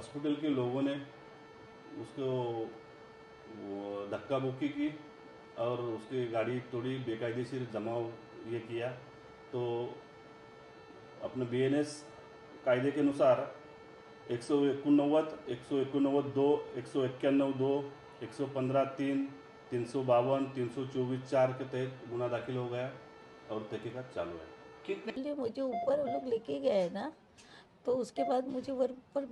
Hospital के लोगों ने उसको वो धक्का मुक्की की और उसकी गाड़ी तोड़ी, बेकायदेशीर जमाव ये किया। तो अपने बीएनएस कायदे के अनुसार 189, 189(2), 191(2), 115(3), 352, 324(4) के तहत गुना दाखिल हो गया और तहकीकात चालू है। कितने मुझे ऊपर वो लोग लेके गए ना, तो उसके बाद मुझे ऊपर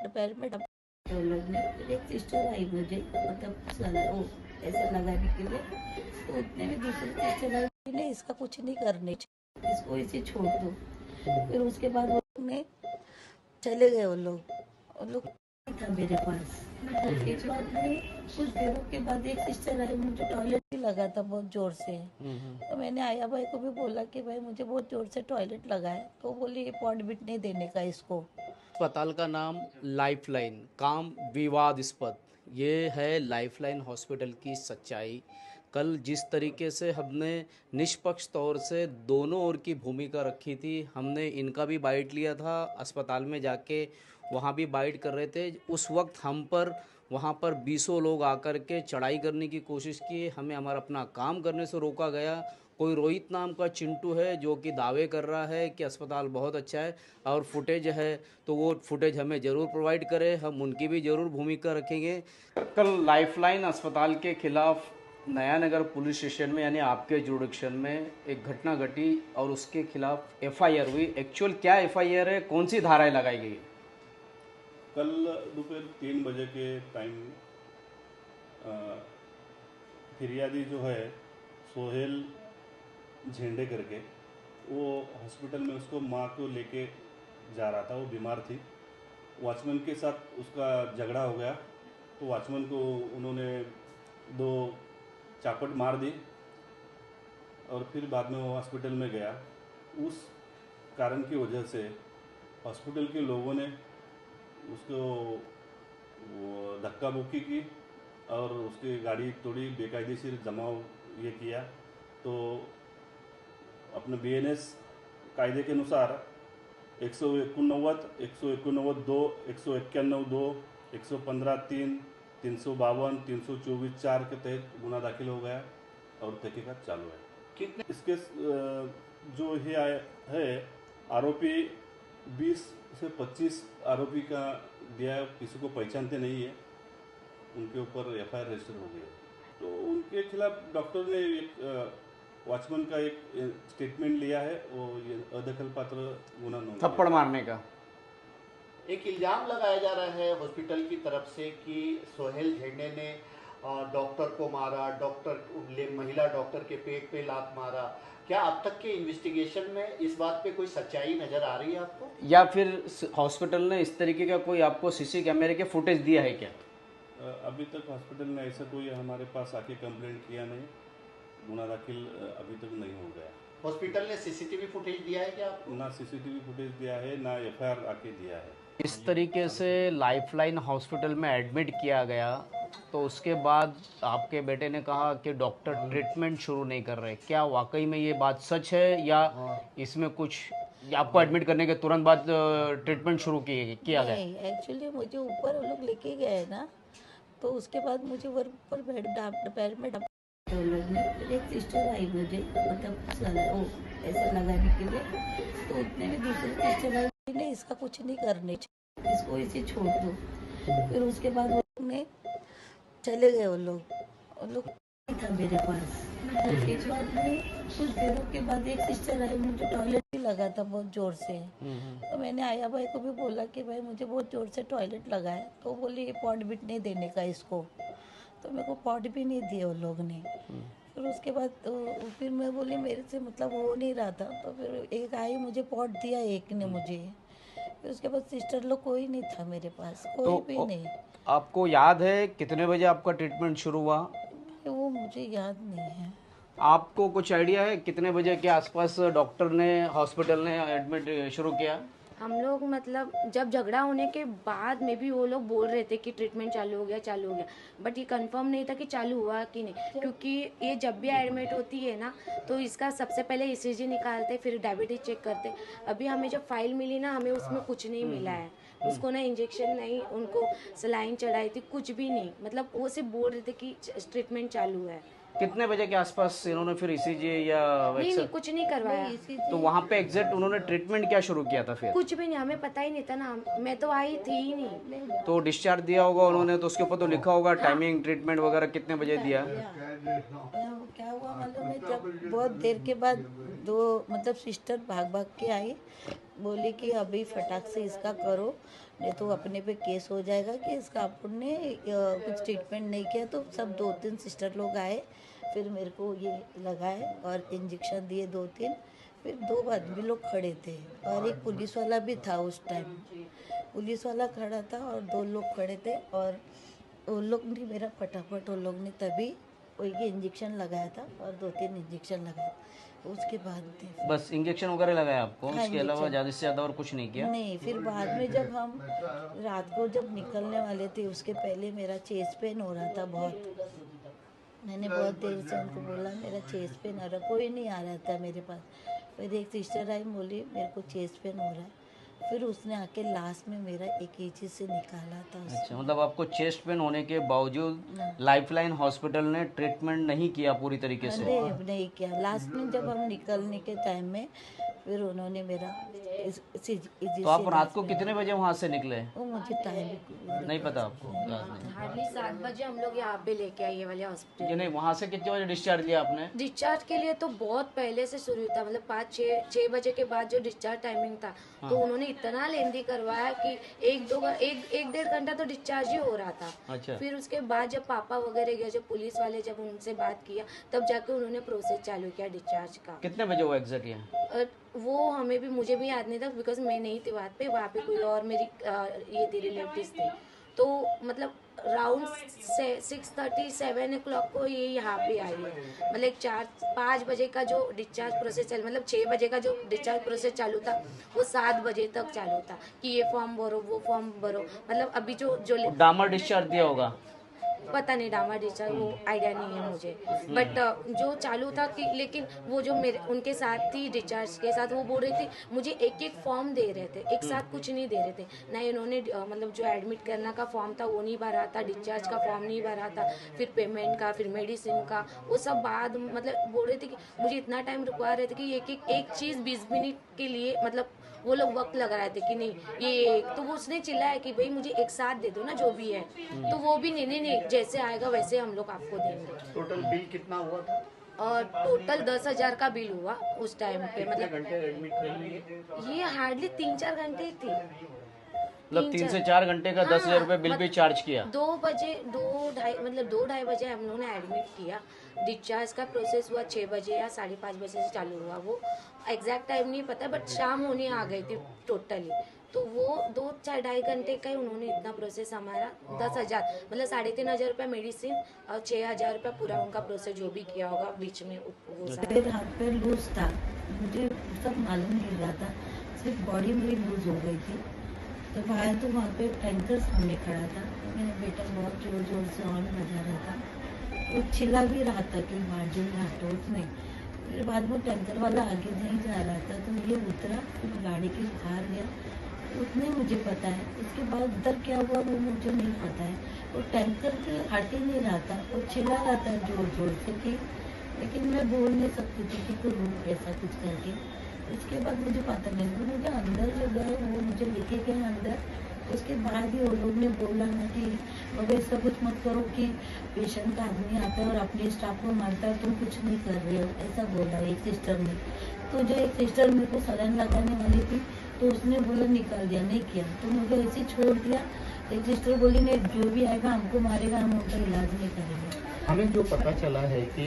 पैर में तो लोग ने एक सिस्टर आई मुझे मतलब वो ऐसा लगाने के लिए, तो उतने में दूसरी सिस्टर आई ने इसका कुछ नहीं करने, इसको इसे छोड़ दो। फिर उसके बाद वो लोग ने चले गए, वो लोग था मेरे पास। एक बार नहीं, कुछ देरों के बाद एक सिस्टर आई, मुझे टॉयलेट भी लगा था बहुत जोर से। तो मैंने आया भाई को भी बोला कि भाई मुझे बहुत जोर से टॉयलेट लगा है, तो बोली ये पॉट बिट नहीं देने का इसको। अस्पताल का नाम लाइफलाइन, काम विवादास्पद। ये है लाइफलाइन हॉस्पिटल की सच्चाई। कल जिस तरीके से हमने निष्पक्ष तौर से दोनों ओर की भूमिका रखी थी, हमने इनका भी बाइट लिया था, अस्पताल में जाके वहाँ भी बाइट कर रहे थे। उस वक्त हम पर वहाँ पर 20 लोग आकर के चढ़ाई करने की कोशिश की, हमें हमारा अपना काम करने से रोका गया। कोई रोहित नाम का चिंटू है जो कि दावे कर रहा है कि अस्पताल बहुत अच्छा है और फुटेज है, तो वो फुटेज हमें ज़रूर प्रोवाइड करें, हम उनकी भी ज़रूर भूमिका रखेंगे। कल लाइफलाइन अस्पताल के खिलाफ नया नगर पुलिस स्टेशन में यानी आपके जुडिक्शन में एक घटना घटी और उसके खिलाफ एफआईआर हुई। एक्चुअल क्या एफआईआर है, कौन सी धाराएं लगाई गई? कल दोपहर 3 बजे के टाइम फिरियादी जो है सोहेल झेंडे करके, वो हॉस्पिटल में उसको माँ को लेके जा रहा था, वो बीमार थी। वॉचमैन के साथ उसका झगड़ा हो गया, तो वॉचमैन को उन्होंने 2 चापट मार दी और फिर बाद में वो हॉस्पिटल में गया। उस कारण की वजह से हॉस्पिटल के लोगों ने उसको वो धक्का मुक्की की और उसकी गाड़ी तोड़ी, बेकायदेशीर जमाव ये किया। तो अपने बीएनएस कायदे के अनुसार 189, 191(2), 191(2), 115(3), 352, 324(4) के तहत गुना दाखिल हो गया और तहकीकात चालू है। इसके जो है आरोपी 20 से 25 आरोपी का दिया, किसी को पहचानते नहीं है, उनके ऊपर एफआईआर रजिस्टर हो गई। तो उनके खिलाफ डॉक्टर ने एक वॉचमैन का एक स्टेटमेंट लिया है, वो ये अदखल पात्र गुना नोंद थप्पड़ मारने का एक इल्ज़ाम लगाया जा रहा है हॉस्पिटल की तरफ से कि सोहेल झेंडे ने डॉक्टर को मारा, महिला डॉक्टर के पेट पे लात मारा। क्या अब तक के इन्वेस्टिगेशन में इस बात पे कोई सच्चाई नज़र आ रही है आपको, या फिर हॉस्पिटल ने इस तरीके का कोई आपको सीसी कैमरे के फुटेज दिया है क्या? अभी तक हॉस्पिटल ने ऐसा कोई हमारे पास आके कंप्लेंट किया नहीं, गुना दाखिल अभी तक नहीं हो गया। हॉस्पिटल ने सीसीटीवी फुटेज दिया है क्या आपको? ना सीसीटीवी फुटेज दिया है, ना एफआईआर आके दिया है। इस तरीके से लाइफलाइन हॉस्पिटल में एडमिट किया गया, तो उसके बाद आपके बेटे ने कहा कि डॉक्टर ट्रीटमेंट शुरू नहीं कर रहे। क्या वाकई में ये बात सच है या इसमें कुछ आपको एडमिट करने के तुरंत बाद ट्रीटमेंट शुरू किया गया? नहीं, एक्चुअली मुझे ऊपर वो लोग लेके गए ना, तो उसके बाद मुझे ऊपर पैर में तो लोग ने एक सिस्टर आई मुझे मतलब वो ऐसा लगाने के लिए, तो उतने में दूसरी सिस्टर आई ने इसका कुछ नहीं करने, इसको इसे छोड़ दो। फिर उसके बाद वो लोग ने चले गए, वो लोग था मेरे पास। एक बार नहीं, कुछ देरों के बाद एक सिस्टर आई, मुझे टॉयलेट भी लगा था बहुत जोर से। तो मैंने आया भाई को भी बोला कि भाई मुझे बहुत जोर से टॉयलेट लगा है, तो बोली ये पॉट बिट नहीं देने का इसको। तो मेरे को पॉट भी नहीं दिए वो लोग ने। फिर उसके बाद तो फिर मैं बोली मेरे से मतलब हो नहीं रहा था, तो फिर एक आई मुझे पॉट दिया, एक ने मुझे। फिर उसके बाद सिस्टर लोग कोई नहीं था मेरे पास, कोई भी नहीं। आपको याद है कितने बजे आपका ट्रीटमेंट शुरू हुआ? वो मुझे याद नहीं है। आपको कुछ आइडिया है कितने बजे के आसपास डॉक्टर ने हॉस्पिटल ने एडमिट शुरू किया? हम लोग मतलब जब झगड़ा होने के बाद में भी वो लोग बोल रहे थे कि ट्रीटमेंट चालू हो गया, बट ये कंफर्म नहीं था कि चालू हुआ कि नहीं, क्योंकि ये जब भी एडमिट होती है ना, तो इसका सबसे पहले ईसीजी निकालते, फिर डायबिटीज चेक करते। अभी हमें जो फाइल मिली ना, हमें उसमें कुछ नहीं मिला है, उसको ना इंजेक्शन नहीं, उनको सलाइन चढ़ाई थी, कुछ भी नहीं, मतलब वो सिर्फ बोल रहे थे कि ट्रीटमेंट चालू है। कितने बजे के आसपास इन्होंने फिर ईसीजी या नहीं कुछ नहीं करवाया। तो वहाँ पे एग्जैक्ट उन्होंने ट्रीटमेंट क्या शुरू किया था फिर? कुछ भी नहीं, हमें पता ही नहीं था ना, मैं तो आई थी ही नहीं। तो डिस्चार्ज दिया होगा उन्होंने, तो उसके ऊपर तो लिखा होगा टाइमिंग, ट्रीटमेंट वगैरह कितने बजे दिया? क्या हुआ मालूम है, जब बहुत देर के बाद दो मतलब सिस्टर भाग भाग के आई, बोली कि अभी फटाक से इसका करो, नहीं तो अपने पे केस हो जाएगा कि इसका अपन ने कुछ ट्रीटमेंट नहीं किया। तो सब 2-3 सिस्टर लोग आए, फिर मेरे को ये लगाए और इंजेक्शन दिए 2-3। फिर 2 आदमी लोग खड़े थे और एक पुलिस वाला भी था उस टाइम। पुलिस वाला खड़ा था और 2 लोग खड़े थे, और उन लोग ने मेरा फटाफट उन लोग ने तभी वही इंजेक्शन लगाया था और 2-3 इंजेक्शन लगाया। उसके बाद बस इंजेक्शन वगैरह लगाया आपको? हाँ, उसके अलावा ज़्यादा से ज़्यादा और कुछ नहीं किया? नहीं। फिर बाद में जब हम रात को जब निकलने वाले थे, उसके पहले मेरा चेस्ट पेन हो रहा था बहुत। मैंने बहुत देर से उनको बोला मेरा चेस्ट पेन हो रहा, कोई नहीं आ रहा था मेरे पास। फिर एक सिस्टर आई, बोली मेरे को चेस्ट पेन हो रहा है। फिर उसने आके लास्ट में मेरा EKG से निकाला था उसने। अच्छा, मतलब आपको चेस्ट पेन होने के बावजूद लाइफलाइन हॉस्पिटल ने ट्रीटमेंट नहीं किया पूरी तरीके से? नहीं किया। लास्ट में जब हम निकलने के टाइम में फिर उन्होंने मेरा तो आप रात को कितने बजे वहाँ से निकले? वो मुझे टाइम नहीं पता आपको? याद नहीं। हार्डली 7 बजे हम लोग यहाँ पे लेके आए ये वाले हॉस्पिटल। ये नहीं, वहाँ से कितने बजे डिस्चार्ज दिया आपने? डिस्चार्ज के लिए तो बहुत पहले से शुरू था, मतलब 5-6 बजे के बाद जो डिस्चार्ज टाइमिंग था। तो उन्होंने इतना लेंदी करवाया कि 1-1.5 घंटा तो डिस्चार्ज ही हो रहा था। अच्छा। फिर उसके बाद जब पापा वगैरह गए, जब पुलिस वाले जब उनसे बात किया, तब जाके उन्होंने प्रोसेस चालू किया डिस्चार्ज का। कितने बजे हुआ एग्जैक्ट ये? वो हमें भी, मुझे भी याद नहीं था बिकॉज मैं नहीं थी वहाँ पे कोई और मेरी ये थी रिलेटिव्स थे। तो मतलब राउंड 6:30-7 o'clock को ये यहाँ पे आई है। मतलब 4-5 बजे का जो डिस्चार्ज प्रोसेस मतलब 6 बजे का जो डिस्चार्ज प्रोसेस चालू था, वो 7 बजे तक चालू था कि ये फॉर्म भरो, वो फॉर्म भरो। मतलब अभी जो डामर डिस्चार्ज दिया होगा? पता नहीं डामा डिस्चार्ज, वो आइडिया नहीं है मुझे। बट जो चालू था कि, लेकिन वो जो मेरे उनके साथ थी डिस्चार्ज के साथ, वो बोल रही थी मुझे एक फॉर्म दे रहे थे, एक साथ कुछ नहीं दे रहे थे ना। इन्होंने मतलब जो एडमिट करना का फॉर्म था वो नहीं भरा था, डिस्चार्ज का फॉर्म नहीं भरा था, फिर पेमेंट का, फिर मेडिसिन का, वो सब बाद मतलब बोल रहे थे कि मुझे इतना टाइम रुकवा रहे थे कि एक चीज़ 20 मिनट के लिए मतलब वो लोग वक्त लगा रहे थे कि नहीं ये। तो वो उसने चिल्लाया कि भाई मुझे एक साथ दे दो ना जो भी है। तो वो भी नहीं, जैसे आएगा वैसे हम लोग आपको देंगे। टोटल बिल कितना हुआ था? और टोटल 10,000 का बिल हुआ उस टाइम पे। कितने मतलब घंटे एडमिट रही? ये हार्डली 3-4 घंटे थी। मतलब 3 से 4 घंटे का 10,000 रुपये बिल भी चार्ज किया? 2 बजे 2-2:30 बजे हम लोगों ने एडमिट किया। डिस्चार्ज का प्रोसेस हुआ 6 बजे या 5:30 बजे से चालू हुआ। वो एग्जैक्ट टाइम नहीं पता, बट शाम होने आ गई थी टोटली। तो वो 2-2.5 घंटे का ही उन्होंने इतना प्रोसेस हमारा 10,000 मतलब 3,500 रुपये मेडिसिन और 6,000 रुपये पूरा उनका प्रोसेस जो भी किया होगा बीच में वो सारा। मेरे हाथ पैर लूज था, मुझे सब मालूम नहीं रहा था, सिर्फ बॉडी मेरी लूज हो गई थी। जब आया तो वहाँ पे टैंकर सामने खड़ा था, मेरा बेटा बहुत जोर जोर से हॉर्न बजा रहा था। वो चिल्ला भी रहा था कि मार जो हटो नहीं। फिर बाद में टैंकर वाला आगे नहीं जा रहा था, तो ये उतरा, फिर गाड़ी के बाहर गया, उतने मुझे पता है। उसके बाद उधर क्या हुआ वो मुझे नहीं पता है। वो टैंकर के हट ही नहीं रहा था, वो चिल्ला रहा था जोर जोर से कि, लेकिन मैं बोल नहीं सकती थी कि तू रुक ऐसा कुछ करके। उसके बाद मुझे पता नहीं, वो मुझे अंदर जो गए वो मुझे लेके गए अंदर। उसके बाद ही वो लोग ने बोला ना कि अब ऐसा कुछ मत करो कि पेशेंट का आदमी आता है और अपने स्टाफ को मारता है, तुम कुछ नहीं कर रहे हो, ऐसा बोला एक सिस्टर ने। तो जो एक सिस्टर मेरे को सलाइन लगाने वाली थी, तो उसने बोला निकाल दिया, नहीं किया, तो मुझे ऐसे छोड़ दिया। एक सिस्टर बोली नहीं जो भी आएगा हमको मारेगा, हम उनका इलाज नहीं करेंगे। हमें जो पता चला है कि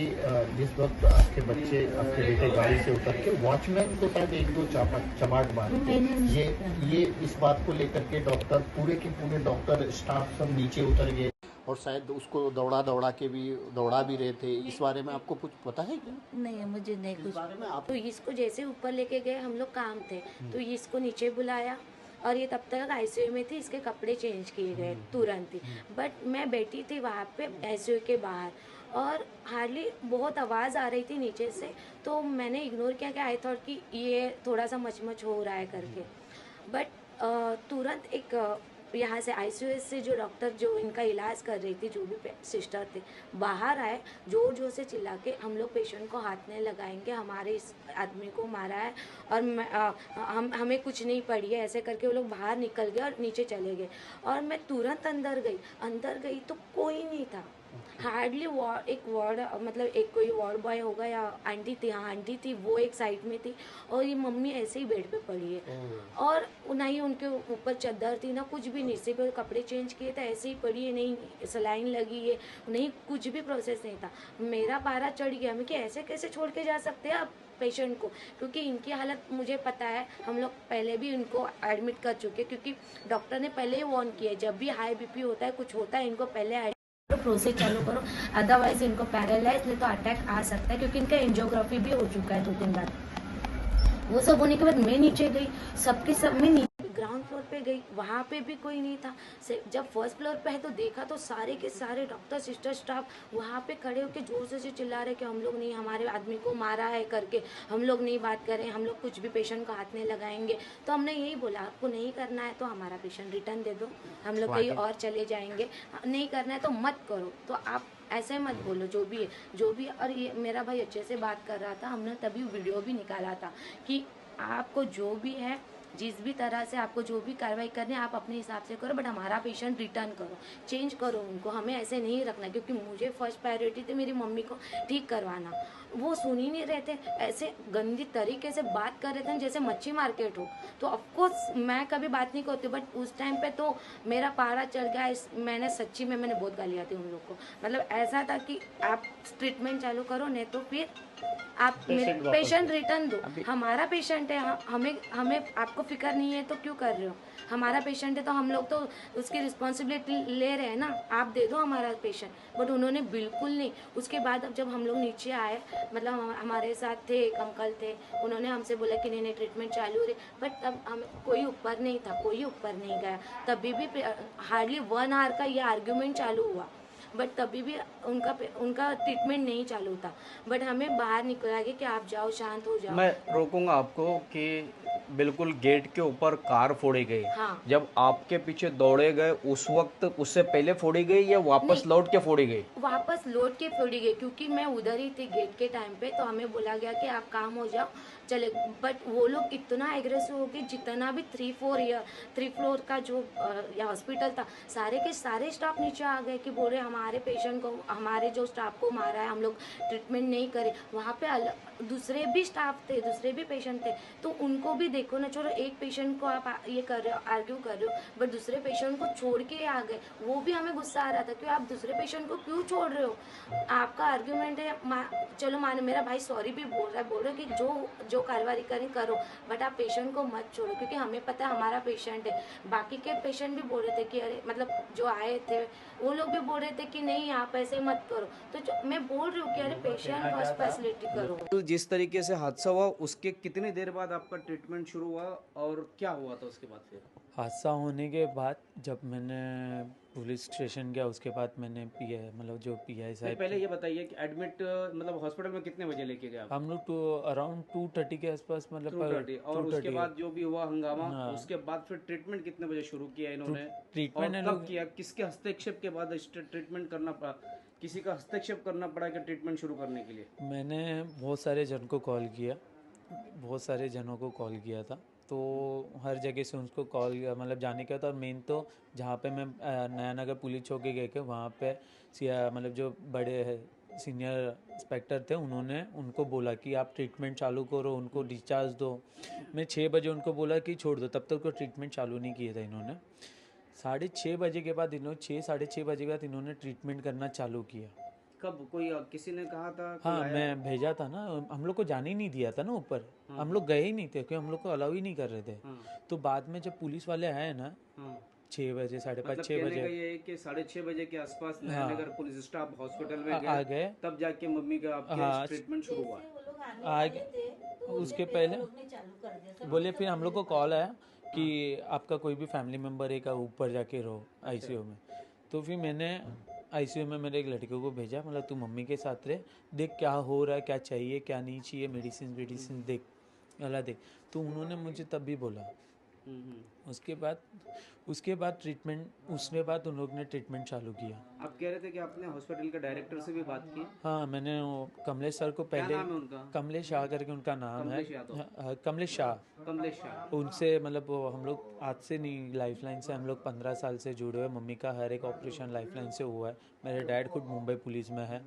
जिस वक्त आपके बेटे गाड़ी से उतर के वॉचमैन को शायद 1-2 चमाट मारे थे। ये इस बात को लेकर के डॉक्टर पूरे के पूरे डॉक्टर स्टाफ सब नीचे उतर गए और शायद उसको दौड़ा भी रहे थे। इस बारे में आपको कुछ पता है क्या? नहीं, मुझे नहीं कुछ। बारे में आप तो इसको जैसे ऊपर लेके गए, हम लोग काम थे तो इसको नीचे बुलाया और ये तब तक ICU में थी, इसके कपड़े चेंज किए गए तुरंत ही। बट मैं बैठी थी वहाँ पे ICU के बाहर और हार्डली बहुत आवाज़ आ रही थी नीचे से, तो मैंने इग्नोर किया कि आई थॉट कि ये थोड़ा सा मचमच हो रहा है करके। बट तुरंत एक यहाँ से आईसीयूएस से जो डॉक्टर जो इनका इलाज कर रही थी, जो भी सिस्टर थे, बाहर आए, जोर जोर से चिल्ला के हम लोग पेशेंट को हाथ नहीं लगाएंगे, हमारे इस आदमी को मारा है और हमें कुछ नहीं पड़ी है, ऐसे करके वो लोग बाहर निकल गए और नीचे चले गए। और मैं तुरंत अंदर गई तो कोई नहीं था, हार्डली एक वार्ड मतलब एक कोई वार्ड बॉय होगा या आंटी थी, हाँ आंटी थी, वो एक साइड में थी और ये मम्मी ऐसे ही बेड पे पड़ी है और ना ही उनके ऊपर चादर थी ना कुछ भी नहीं, सिर्फ कपड़े चेंज किए थे, ऐसे ही पड़ी है, नहीं सलाइन लगी है, नहीं कुछ भी प्रोसेस नहीं था। मेरा पारा चढ़ गया, मैं कि ऐसे कैसे छोड़ के जा सकते हैं आप पेशेंट को, क्योंकि इनकी हालत मुझे पता है, हम लोग पहले भी इनको एडमिट कर चुके, क्योंकि डॉक्टर ने पहले ही वार्न किया है जब भी हाई बीपी होता है, कुछ होता है, इनको पहले प्रोसेस चालू करो, अदरवाइज इनको पैरालाइज नहीं तो अटैक आ सकता है, क्योंकि इनका एंजियोग्राफी भी हो चुका है 2-3 बार। वो सब होने के बाद मैं नीचे गई, सबके सब मैं नीचे ग्राउंड फ्लोर पे गई, वहाँ पे भी कोई नहीं था। जब फर्स्ट फ्लोर पे है तो देखा तो सारे के सारे डॉक्टर सिस्टर स्टाफ वहाँ पे खड़े होकर जोर से चिल्ला रहे कि हम लोग नहीं, हमारे आदमी को मारा है करके, हम लोग नहीं बात करें, हम लोग कुछ भी पेशेंट को हाथ नहीं लगाएंगे। तो हमने यही बोला, आपको नहीं करना है तो हमारा पेशेंट रिटर्न दे दो, हम लोग कहीं और चले जाएंगे, नहीं करना है तो मत करो। तो आप ऐसे मत बोलो, जो भी है। और ये मेरा भाई अच्छे से बात कर रहा था, हमने तभी वीडियो भी निकाला था कि आपको जो भी है, जिस भी तरह से आपको जो भी कार्रवाई करनी है आप अपने हिसाब से करो, बट हमारा पेशेंट रिटर्न करो, चेंज करो उनको, हमें ऐसे नहीं रखना, क्योंकि मुझे फर्स्ट प्रायोरिटी थी मेरी मम्मी को ठीक करवाना। वो सुन ही नहीं रहे थे, ऐसे गंदी तरीके से बात कर रहे थे जैसे मच्छी मार्केट हो। तो ऑफकोर्स मैं कभी बात नहीं करती, बट उस टाइम पे तो मेरा पारा चढ़ गया। मैंने सच्ची में मैंने बहुत गालियाँ थी उन लोग को, मतलब ऐसा था कि आप ट्रीटमेंट चालू करो, नहीं तो फिर आप पेशेंट रिटर्न दो, हमारा पेशेंट है, हमें आपको फिक्र नहीं है तो क्यों कर रहे हो, हमारा पेशेंट है तो हम लोग तो उसकी रिस्पॉन्सिबिलिटी ले रहे हैं ना, आप दे दो हमारा पेशेंट। बट उन्होंने बिल्कुल नहीं। उसके बाद अब जब हम लोग नीचे आए, मतलब हमारे साथ थे एक अंकल थे, उन्होंने हमसे बोला कि नहीं ट्रीटमेंट चालू रहे, बट तब हम कोई ऊपर नहीं था, कोई ऊपर नहीं गया। तभी भी हार्डली 1 आवर का ये आर्ग्यूमेंट चालू हुआ, बट तभी भी उनका ट्रीटमेंट नहीं चालू था। बट हमें बाहर निकला कि आप जाओ, शांत हो जाओ। मैं रोकूंगा आपको कि बिल्कुल गेट के ऊपर कार फोड़ी गई। हाँ। जब आपके पीछे दौड़े गए उस वक्त उससे पहले फोड़ी गई या वापस लौट के फोड़ी गई? वापस लौट के फोड़ी गई, क्योंकि मैं उधर ही थी गेट के टाइम पे, तो हमें बोला गया कि आप काम हो जाओ चले। बट वो लोग इतना एग्रेसिव हो गए, जितना भी 3 फ्लोर का जो हॉस्पिटल था, सारे के सारे स्टाफ नीचे आ गए कि बोल रहे हमारे पेशेंट को, हमारे जो स्टाफ को मारा है, हम लोग ट्रीटमेंट नहीं करें। वहाँ पे दूसरे भी स्टाफ थे, दूसरे भी पेशेंट थे, तो उनको भी देखो ना, छोड़ो एक पेशेंट को आप ये कर रहे हो, आर्ग्यू कर रहे हो, बट दूसरे पेशेंट को छोड़ के आ गए। वो भी हमें गुस्सा आ रहा था कि आप दूसरे पेशेंट को क्यों छोड़ रहे हो, आपका आर्ग्यूमेंट है, चलो माने, मेरा भाई सॉरी भी बोल रहा है कि जो कार्रवाई करें करो, बट आप पेशेंट को मत छोड़ो, क्योंकि हमें पता है हमारा पेशेंट है। बाकी के पेशेंट भी बोल रहे थे कि अरे, मतलब जो आए थे वो लोग भी बोल रहे थे कि नहीं आप ऐसे मत करो। तो मैं बोल रही हूँ कि अरे पेशेंट फर्स्ट फैसिलिटी करो। जिस तरीके से हादसा हुआ उसके कितनी देर बाद आपका ट्रीटमेंट शुरू हुआ और क्या हुआ था उसके बाद? फिर हादसा होने के बाद जब मैंने पुलिस स्टेशन गया, उसके बाद मैंने जो पीआई साहब, पहले ये बताइए कि एडमिट मतलब हॉस्पिटल में कितने बजे लेके गए आप? हम लोग अराउंड 2:30 के आसपास, मतलब 2:30। और उसके 2:30 बाद जो भी हुआ हंगामा, हाँ। उसके बाद फिर ट्रीटमेंट कितने बजे शुरू किया इन्होंने? ट्रीटमेंट और कब किया, किसके हस्तक्षेप के बाद ट्रीटमेंट करना पड़ा, किसी का हस्तक्षेप करना पड़ा कि ट्रीटमेंट शुरू करने के लिए? मैंने बहुत सारे जनों को कॉल किया था, तो हर जगह से उनको कॉल, मतलब जाने का था। और मेन तो जहाँ पे मैं नया नगर पुलिस चौकी गए थे, वहाँ पे मतलब जो बड़े सीनियर इंस्पेक्टर थे, उन्होंने उनको बोला कि आप ट्रीटमेंट चालू करो, उनको डिस्चार्ज दो। मैं 6 बजे उनको बोला कि छोड़ दो, तब तक तो ट्रीटमेंट चालू नहीं किया था इन्होंने। 6:30 बजे के बाद 6-6:30 बजे के बाद इन्होंने ट्रीटमेंट करना चालू किया। कब कोई किसी ने कहा था? हाँ, मैं भेजा था ना, हम लोग को जाने ही नहीं दिया था ना ऊपर। हाँ। हम लोग गए ही नहीं थे, क्योंकि हम लोग को अलाउ ही नहीं कर रहे थे। हाँ। तो बाद में जब पुलिस वाले आए ना, हाँ। 6 बजे, 5:30, मतलब 6 बजे ये है कि 6:30 बजे के आसपास हाँ। नगर पुलिस स्टाफ हॉस्पिटल में आ गए, तब जाके मम्मी का आपके हाँ। ट्रीटमेंट शुरू हुआ। आगे उसके पहले बोले, फिर हम लोग को कॉल आया कि आपका कोई भी फैमिली मेम्बर है का ऊपर जाके रहो आईसीयू में। तो फिर मैंने आईसीयू में मेरे एक लड़के को भेजा, मतलब तू मम्मी के साथ रहे, देख क्या हो रहा है, क्या चाहिए क्या नहीं चाहिए, मेडिसिन देख, अला देख। तो उन्होंने मुझे तब भी बोला उसके बाद ट्रीटमेंट उसके बाद उन लोग ने ट्रीटमेंट चालू किया। आप कह रहे थे कि आपने हॉस्पिटल के डायरेक्टर से भी बात की। हाँ, मैंने वो कमलेश सर को क्या पहले, नाम है उनका? कमलेश शाह करके उनका नाम है। कमलेश यादव। हाँ, कमलेश शाह। कमलेश शाह। उनसे मतलब वो हम लोग आज से नहीं, लाइफलाइन से हम लोग 15 साल से जुड़े हुए। मम्मी का हर एक ऑपरेशन लाइफलाइन से हुआ है। मेरे डैड खुद मुंबई पुलिस में है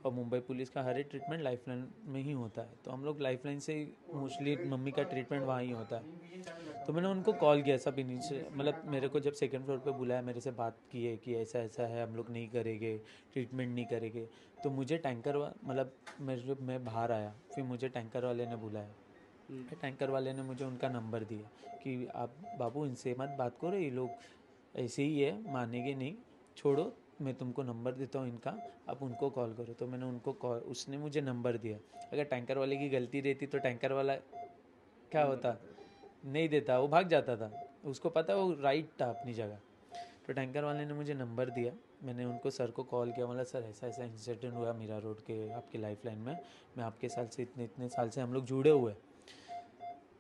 और मुंबई पुलिस का हर एक ट्रीटमेंट लाइफलाइन में ही होता है, तो हम लोग लाइफलाइन से मोस्टली मम्मी का ट्रीटमेंट वहाँ ही होता है। तो मैंने उनको कॉल किया, सब नीचे मतलब मेरे को जब सेकंड फ्लोर पे बुलाया, मेरे से बात की है कि ऐसा ऐसा है, हम लोग नहीं करेंगे, ट्रीटमेंट नहीं करेंगे। तो मुझे मतलब मैं बाहर आया, फिर मुझे टैंकर वाले ने बुलाया। टैंकर वाले ने मुझे उनका नंबर दिया कि आप बाबू इनसे मत बात करो, ये लोग ऐसे ही है, मानेंगे नहीं, छोड़ो, मैं तुमको नंबर देता हूँ इनका, आप उनको कॉल करो। तो मैंने उनको कॉल, उसने मुझे नंबर दिया। अगर टैंकर वाले की गलती रहती तो टैंकर वाला क्या होता, नहीं देता, वो भाग जाता था, उसको पता वो राइट था अपनी जगह। तो टैंकर वाले ने मुझे नंबर दिया, मैंने उनको सर को कॉल किया, मतलब सर ऐसा ऐसा इंसिडेंट हुआ मीरा रोड के आपके लाइफलाइन में, मैं आपके साल से इतने साल से हम लोग जुड़े हुए।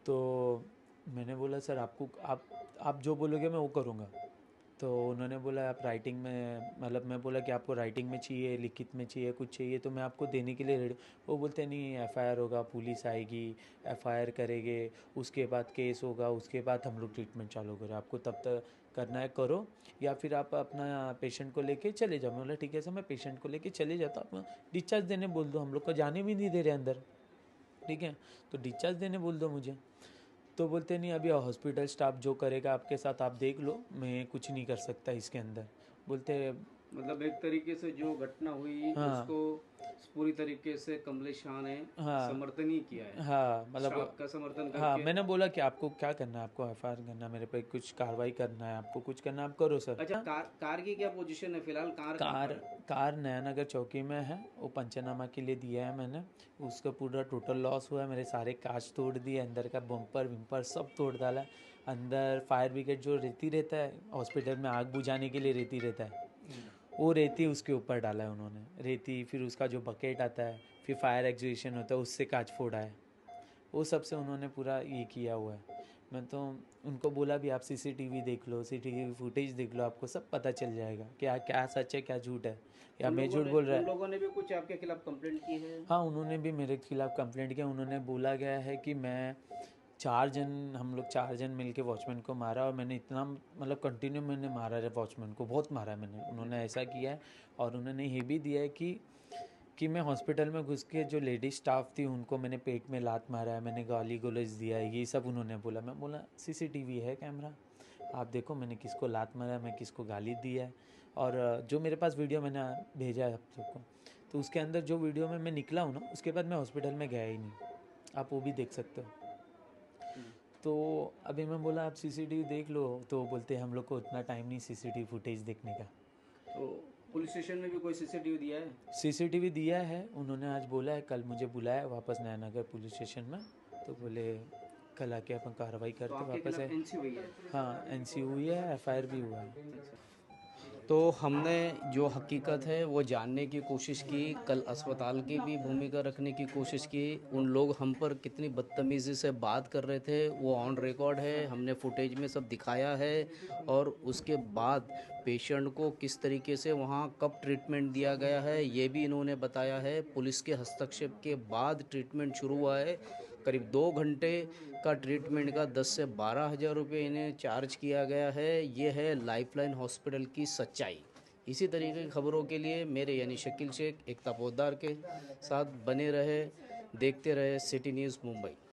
तो मैंने बोला सर आपको आप जो बोलोगे मैं वो करूँगा। तो उन्होंने बोला आप राइटिंग में, मतलब मैं बोला कि आपको राइटिंग में चाहिए, लिखित में चाहिए, कुछ चाहिए तो मैं आपको देने के लिए रेडी। वो बोलते नहीं, एफआईआर होगा, पुलिस आएगी, एफआईआर करेंगे, उसके बाद केस होगा, उसके बाद हम लोग ट्रीटमेंट चालू करें, आपको तब तक करना है करो, या फिर आप अपना पेशेंट को लेके चले जाओ। मैं बोला ठीक है सर, मैं पेशेंट को लेके चले जाता हूँ, आप डिस्चार्ज देने बोल दो, हम लोग को जाने भी नहीं दे रहे अंदर, ठीक है, तो डिस्चार्ज देने बोल दो मुझे। तो बोलते नहीं, अभी हॉस्पिटल स्टाफ जो करेगा आपके साथ आप देख लो, मैं कुछ नहीं कर सकता इसके अंदर। बोलते मतलब एक तरीके से जो घटना हुई हाँ, उसको पूरी तरीके से कमलेश शाह ने हाँ, समर्थन ही किया है। हाँ, मतलब स्टाफ का समर्थन हाँ, करके। मैंने बोला कि आपको क्या करना है, आपको एफआईआर करना है, मेरे पे कुछ कार्रवाई करना है, आपको कुछ करना है आप करो सर। अच्छा, कार की क्या पोजीशन है फिलहाल? कार नयानगर चौकी में है, वो पंचनामा के लिए दिया है मैंने, उसका पूरा टोटल लॉस हुआ है, मेरे सारे कांच तोड़ दिए, अंदर का बम्पर विम्पर सब तोड़ डाला है। अंदर फायर ब्रिगेड जो रेती रहता है हॉस्पिटल में आग बुझाने के लिए रेती रहता है, वो रेती उसके ऊपर डाला है उन्होंने, रेती, फिर उसका जो बकेट आता है, फिर फायर एग्जीबिशन होता है उससे कांच फोड़ा है, वो सब से उन्होंने पूरा ये किया हुआ है। मैं तो उनको बोला भी आप सीसीटीवी देख लो, सीसीटीवी फुटेज देख लो, आपको सब पता चल जाएगा क्या क्या सच है क्या झूठ है, या मैं झूठ बोल रहा है। उन लोगों ने भी कुछ आपके खिलाफ कंप्लेंट की है? हाँ, उन्होंने भी मेरे खिलाफ कंप्लेंट किया। उन्होंने बोला गया है कि हम लोग 4 जन मिलके वॉचमैन को मारा, और मैंने इतना मतलब कंटिन्यू मैंने मारा है वॉचमैन को, बहुत मारा है मैंने, उन्होंने ऐसा किया है। और उन्होंने ये भी दिया है कि मैं हॉस्पिटल में घुस के जो लेडी स्टाफ थी उनको मैंने पेट में लात मारा है, मैंने गाली गलौज दिया है, ये सब उन्होंने बोला। मैं बोला सीसीटीवी है कैमरा, आप देखो मैंने किसको लात मारा है, मैं किसको गाली दिया है। और जो मेरे पास वीडियो मैंने भेजा है आप सबको, तो उसके अंदर जो वीडियो में मैं निकला हूँ ना, उसके बाद मैं हॉस्पिटल में गया ही नहीं, आप वो भी देख सकते हो। तो अभी मैं बोला आप सीसीटीवी देख लो, तो बोलते हम लोग को उतना टाइम नहीं सीसीटीवी फुटेज देखने का। तो पुलिस स्टेशन में भी कोई सीसीटीवी दिया है? सीसीटीवी दिया है, उन्होंने आज बोला है, कल मुझे बुलाया वापस नयानगर पुलिस स्टेशन में, तो बोले कल आके अपन कार्रवाई तो करते आपके वापस है। खिलाफ एनसी हुई है? हाँ, एनसी हुई है, एफआईआर भी हुआ है। तो हमने जो हकीकत है वो जानने की कोशिश की, कल अस्पताल की भी भूमिका रखने की कोशिश की, उन लोग हम पर कितनी बदतमीज़ी से बात कर रहे थे वो ऑन रिकॉर्ड है, हमने फुटेज में सब दिखाया है। और उसके बाद पेशेंट को किस तरीके से वहाँ कब ट्रीटमेंट दिया गया है ये भी इन्होंने बताया है। पुलिस के हस्तक्षेप के बाद ट्रीटमेंट शुरू हुआ है। करीब 2 घंटे का ट्रीटमेंट का 10 से 12 हज़ार रुपये इन्हें चार्ज किया गया है। ये है लाइफलाइन हॉस्पिटल की सच्चाई। इसी तरीके की खबरों के लिए मेरे यानी शकील शेख एकता पोद्दार के साथ बने रहे, देखते रहे सिटी न्यूज़ मुंबई।